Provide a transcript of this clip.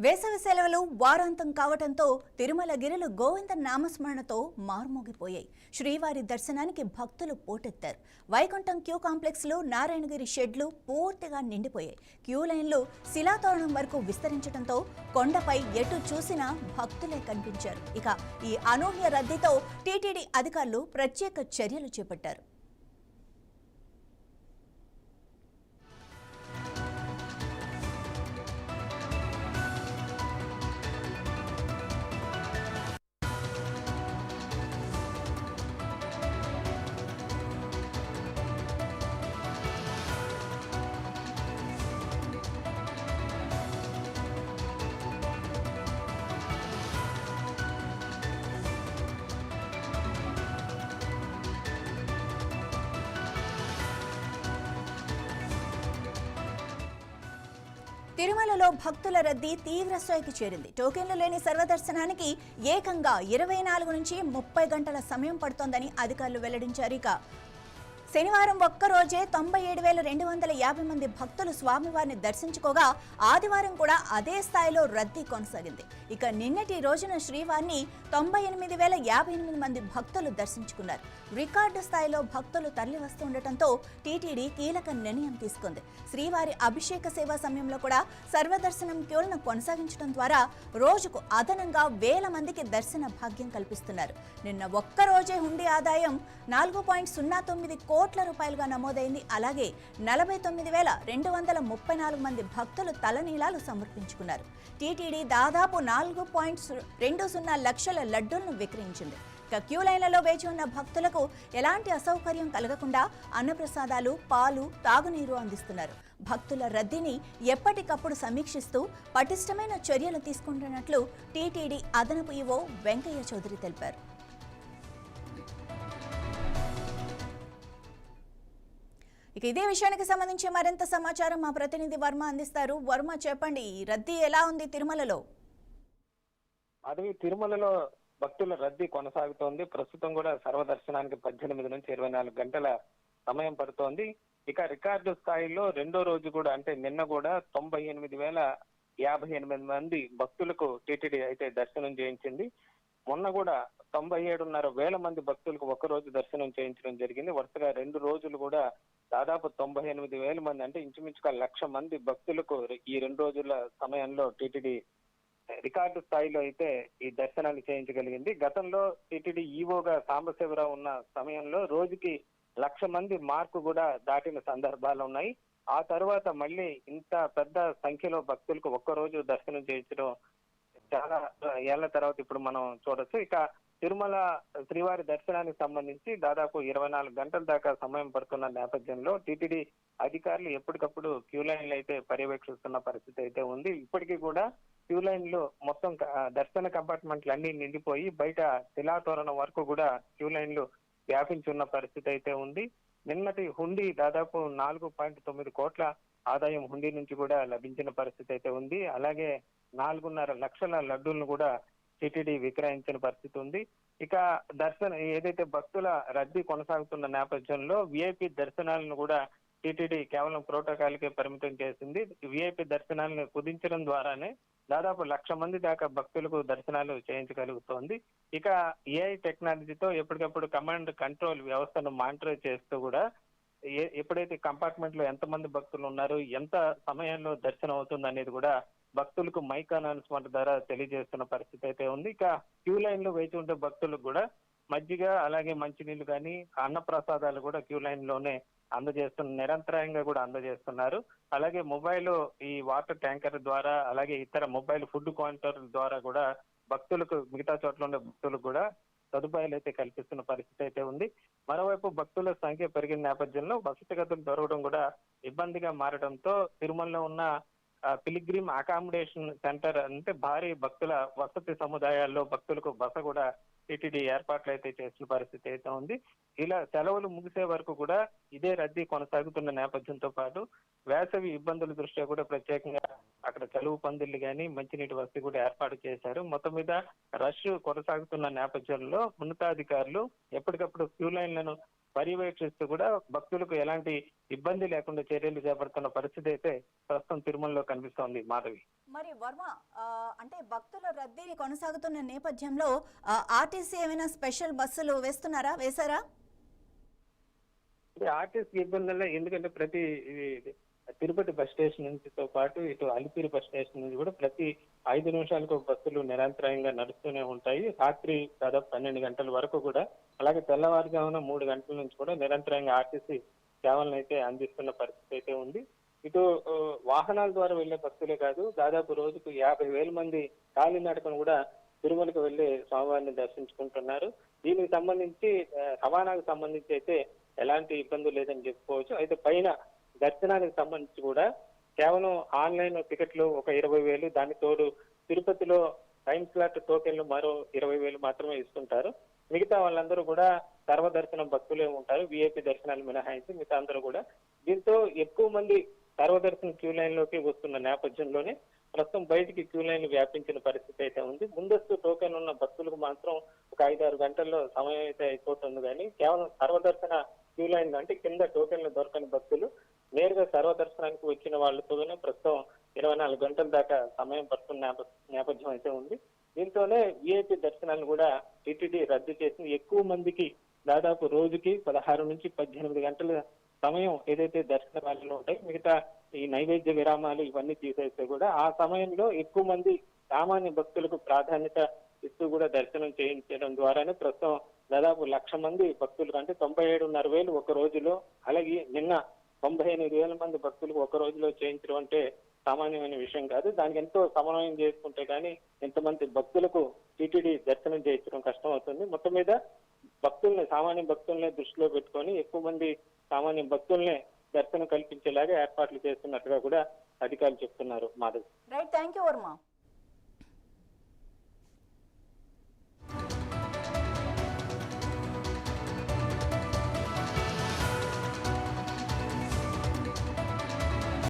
వేసవి సెలవులు వారాంతం కావటంతో తిరుమల గిరులు గోవింద నామస్మరణతో మారుమోగిపోయాయి. శ్రీవారి దర్శనానికి భక్తులు పోటెత్తారు. వైకుంఠం క్యూ కాంప్లెక్స్లో నారాయణగిరి షెడ్లు పూర్తిగా నిండిపోయాయి. క్యూ లైన్లు శిలాతోరణం వరకు విస్తరించడంతో కొండపై ఎటు చూసినా భక్తులే కనిపించారు. ఇక ఈ అనూహ్య రద్దీతో టీటీడీ అధికారులు ప్రత్యేక చర్యలు చేపట్టారు. తిరుమలలో భక్తుల రద్దీ తీవ్ర స్థాయికి చేరింది. టోకెన్లు లేని సర్వదర్శనానికి ఏకంగా 24 నుంచి 30 గంటల సమయం పడుతోందని అధికారులు వెల్లడించారు. ఇక శనివారం ఒక్కరోజే 97,250 మంది భక్తులు స్వామివారిని దర్శించుకోగా ఆదివారం కూడా అదే స్థాయిలో రద్దీ కొనసాగింది. ఇక నిన్నటి రోజున శ్రీవారిని 98,058 మంది భక్తులు దర్శించుకున్నారు. రికార్డు స్థాయిలో భక్తులు తరలి వస్తుండటంతో టీటీడీ కీలక నిర్ణయం తీసుకుంది. శ్రీవారి అభిషేక సేవా సమయంలో కూడా సర్వదర్శనం క్యూలను కొనసాగించడం ద్వారా రోజుకు అదనంగా 1000 మందికి దర్శన భాగ్యం కల్పిస్తున్నారు. నిన్న ఒక్కరోజే హుండీ ఆదాయం 4.09 కోట్ల రూపాయలుగా నమోదైంది. అలాగే 49,234 మంది భక్తులు తలనీలాలు సమర్పించుకున్నారు. టీటీడీ దాదాపు 4.20 లక్షల లడ్డూలను విక్రయించింది. క్యూ లైన్లలో వేచి ఉన్న భక్తులకు ఎలాంటి అసౌకర్యం కలగకుండా అన్నప్రసాదాలు, పాలు, తాగునీరు అందిస్తున్నారు. భక్తుల రద్దీని ఎప్పటికప్పుడు సమీక్షిస్తూ పటిష్టమైన చర్యలు తీసుకుంటున్నట్లు టీటీడీ అదనపు ఈవో వెంకయ్య చౌదరి తెలిపారు. ఇక ఇదే విషయానికి సంబంధించి మరింత సమాచారం మా ప్రతినిధి వర్మ అందిస్తారు. వర్మ, చెప్పండి, రద్దీ ఎలా ఉంది తిరుమలలో? అది తిరుమలలో భక్తుల రద్దీ కొనసాగుతోంది. ప్రస్తుతం కూడా సర్వదర్శనానికి 18 నుంచి 24 గంటల సమయం పడుతోంది. ఇక రికార్డు స్థాయిలో రెండో రోజు కూడా అంటే నిన్న కూడా 98,058 మంది భక్తులకు టీటీడీ అయితే దర్శనం చేయించింది. మొన్న కూడా 97,500 మంది భక్తులకు ఒక్కరోజు దర్శనం చేయించడం జరిగింది. వరుసగా 2 రోజులు కూడా దాదాపు 98,000 మంది అంటే ఇంచుమించుగా 1,00,000 మంది భక్తులకు ఈ 2 రోజుల సమయంలో టీటీడీ రికార్డు స్థాయిలో అయితే ఈ దర్శనాలు చేయించగలిగింది. గతంలో టీటీడీ ఈవోగా సాంబశివరావు ఉన్న సమయంలో రోజుకి 1,00,000 మంది మార్కు కూడా దాటిన సందర్భాలు ఉన్నాయి. ఆ తర్వాత మళ్ళీ ఇంత పెద్ద సంఖ్యలో భక్తులకు ఒక్కరోజు దర్శనం చేయించడం చాలా ఏళ్ల తర్వాత ఇప్పుడు మనం చూడొచ్చు. ఇక తిరుమల శ్రీవారి దర్శనానికి సంబంధించి దాదాపు 24 గంటల దాకా సమయం పడుతున్న నేపథ్యంలో టీటీడీ అధికారులు ఎప్పటికప్పుడు క్యూ లైన్లు అయితే పర్యవేక్షిస్తున్న పరిస్థితి అయితే ఉంది. ఇప్పటికీ కూడా క్యూ లైన్లు మొత్తం దర్శన కంపార్ట్మెంట్లు అన్ని నిండిపోయి బయట శిలాతోరణం వరకు కూడా క్యూ లైన్లు వ్యాపించి ఉన్న పరిస్థితి అయితే ఉంది. నిన్నటి హుండీ దాదాపు 4.9 కోట్ల ఆదాయం హుండీ నుంచి కూడా లభించిన పరిస్థితి అయితే ఉంది. అలాగే 4.5 లక్షల లడ్డూలను కూడా టీటీడీ విక్రయించిన పరిస్థితి ఉంది. ఇక ఏదైతే భక్తుల రద్దీ కొనసాగుతున్న నేపథ్యంలో విఐపి దర్శనాలను కూడా టీటీడీ కేవలం ప్రోటోకాల్కే పరిమితం చేసింది. విఐపి దర్శనాలను కుదించడం ద్వారానే దాదాపు 1,00,000 మంది దాకా భక్తులకు దర్శనాలు చేయించగలుగుతోంది. ఇక ఏఐ టెక్నాలజీతో ఎప్పటికప్పుడు కమాండ్ కంట్రోల్ వ్యవస్థను మానిటర్ చేస్తూ కూడా ఎప్పుడైతే కంపార్ట్మెంట్ లో ఎంతమంది భక్తులు ఉన్నారు, ఎంత సమయంలో దర్శనం అవుతుంది అనేది కూడా భక్తులకు మైక్ అనౌన్స్మెంట్ ద్వారా తెలియజేస్తున్న పరిస్థితి అయితే ఉంది. ఇక క్యూ లైన్ లో వేచి ఉండే భక్తులకు కూడా మజ్జిగ అలాగే మంచినీళ్లు కానీ అన్నప్రసాదాలు కూడా క్యూ లైన్ లోనే నిరంతరాయంగా కూడా అందజేస్తున్నారు. అలాగే మొబైల్ ఈ వాటర్ ట్యాంకర్ ద్వారా అలాగే ఇతర మొబైల్ ఫుడ్ కౌంటర్ ద్వారా కూడా భక్తులకు మిగతా చోట్ల ఉండే భక్తులకు కూడా సదుపాయాలు అయితే కల్పిస్తున్న పరిస్థితి అయితే ఉంది. మరోవైపు భక్తుల సంఖ్య పెరిగిన నేపథ్యంలో వసతి గదులు దొరకడం కూడా ఇబ్బందిగా మారడంతో తిరుమలలో ఉన్న పిలిగ్రిమ్ అకామిడేషన్ సెంటర్ అంటే భారీ భక్తుల వసతి సముదాయాల్లో భక్తులకు బస కూడా టీటీడీ ఏర్పాట్లు అయితే చేసిన పరిస్థితి అయితే ఉంది. ఇలా సెలవులు ముగిసే వరకు కూడా ఇదే రద్దీ కొనసాగుతున్న నేపథ్యంతో పాటు వేసవి ఇబ్బందుల దృష్ట్యా కూడా ప్రత్యేకంగా అక్కడ చలువు పందిళ్లు కానీ మంచినీటి వసతి కూడా ఏర్పాటు చేశారు. మొత్తం మీద రష్ కొనసాగుతున్న నేపథ్యంలో ఉన్నతాధికారులు ఎప్పటికప్పుడు క్యూ లైన్లను పర్యవేక్షిస్తూ కూడా భక్తులకు ఎలాంటి ఇబ్బంది లేకుండా చర్యలు చేపడుతున్న పరిస్థితి అయితే ప్రస్తుతం తిరుమలలో కనిపిస్తోంది మాధవి. మరి వర్మ, అంటే భక్తుల రద్దీని కొనసాగుతున్న నేపథ్యంలో ఆర్టీసీ ఏమైనా స్పెషల్ బస్సులు వేశారా? అంటే ఆర్టీసీ ఇబ్బందుల్లో, ఎందుకంటే ప్రతి తిరుపతి బస్ స్టేషన్ నుంచితో పాటు ఇటు అలిపిరి బస్ స్టేషన్ నుంచి కూడా ప్రతి 5 నిమిషాలకు బస్సులు నిరంతరాయంగా నడుస్తూనే ఉంటాయి. రాత్రి దాదాపు 12 గంటల వరకు కూడా, అలాగే తెల్లవారుజామున 3 గంటల నుంచి కూడా నిరంతరంగా ఆర్టీసీ సేవలను అయితే అందిస్తున్న పరిస్థితి అయితే ఉంది. ఇటు వాహనాల ద్వారా వెళ్లే భక్తులే కాదు, దాదాపు రోజుకు 50,000 మంది కాలినడకను కూడా తిరుమలకు వెళ్లి స్వామివారిని దర్శించుకుంటున్నారు. దీనికి సంబంధించి రవాణాకు సంబంధించి అయితే ఎలాంటి ఇబ్బందులు లేదని చెప్పుకోవచ్చు. అయితే పైన దర్శనానికి సంబంధించి కూడా కేవలం ఆన్లైన్ టికెట్లు ఒక 20,000, దాని తోడు తిరుపతిలో టైం స్లాట్ టోకెన్లు మరో 20,000 మాత్రమే ఇస్తుంటారు. మిగతా వాళ్ళందరూ కూడా సర్వదర్శనం భక్తులే ఉంటారు, విఐపి దర్శనాలు మినహాయించి మిగతా అందరూ కూడా. దీంతో ఎక్కువ మంది సర్వదర్శనం క్యూ లైన్ లోకి వస్తున్న నేపథ్యంలోనే ప్రస్తుతం బయటికి క్యూ లైన్లు వ్యాపించిన పరిస్థితి అయితే ఉంది. ముందస్తు టోకెన్ ఉన్న భక్తులకు మాత్రం ఒక 5-6 గంటల్లో సమయం అయితే అయిపోతుంది. కానీ కేవలం సర్వదర్శన క్యూ లైన్ అంటే కింద టోకెన్లు దొరకని భక్తులు నేరుగా సర్వదర్శనానికి వచ్చిన వాళ్ళతోనే ప్రస్తుతం 24 గంటల దాకా సమయం పడుతున్న నేపథ్యం అయితే ఉంది. దీంతోనే విఐపి దర్శనాలను కూడా టిటిడి రద్దు చేసింది. ఎక్కువ మందికి దాదాపు రోజుకి 16 నుంచి 18 గంటల సమయం ఏదైతే దర్శన వేళలో ఉంటాయి, మిగతా ఈ నైవేద్య విరామాలు ఇవన్నీ తీసేస్తే కూడా ఆ సమయంలో ఎక్కువ మంది సామాన్య భక్తులకు ప్రాధాన్యత ఇస్తూ కూడా దర్శనం చేయించడం ద్వారానే ప్రస్తుతం దాదాపు 1,00,000 మంది భక్తులు, అంటే 97,500 ఒక రోజులో, అలాగే నిన్న 98,000 మంది భక్తులకు ఒక రోజులో చేయించడం అంటే సామాన్యమైన విషయం కాదు. దానికి ఎంతో సమన్వయం చేసుకుంటే కానీ ఇంతమంది భక్తులకు టీటీడీ దర్శనం చేయించడం కష్టం అవుతుంది. మొత్తం మీద భక్తుల్ని, సామాన్య భక్తుల్ని దృష్టిలో పెట్టుకొని ఎక్కువ మంది సామాన్య భక్తుల్ని దర్శనం కల్పించేలాగా ఏర్పాట్లు చేస్తున్నట్టుగా కూడా అధికారులు చెప్తున్నారు. Madhav. Right, thank you Varma.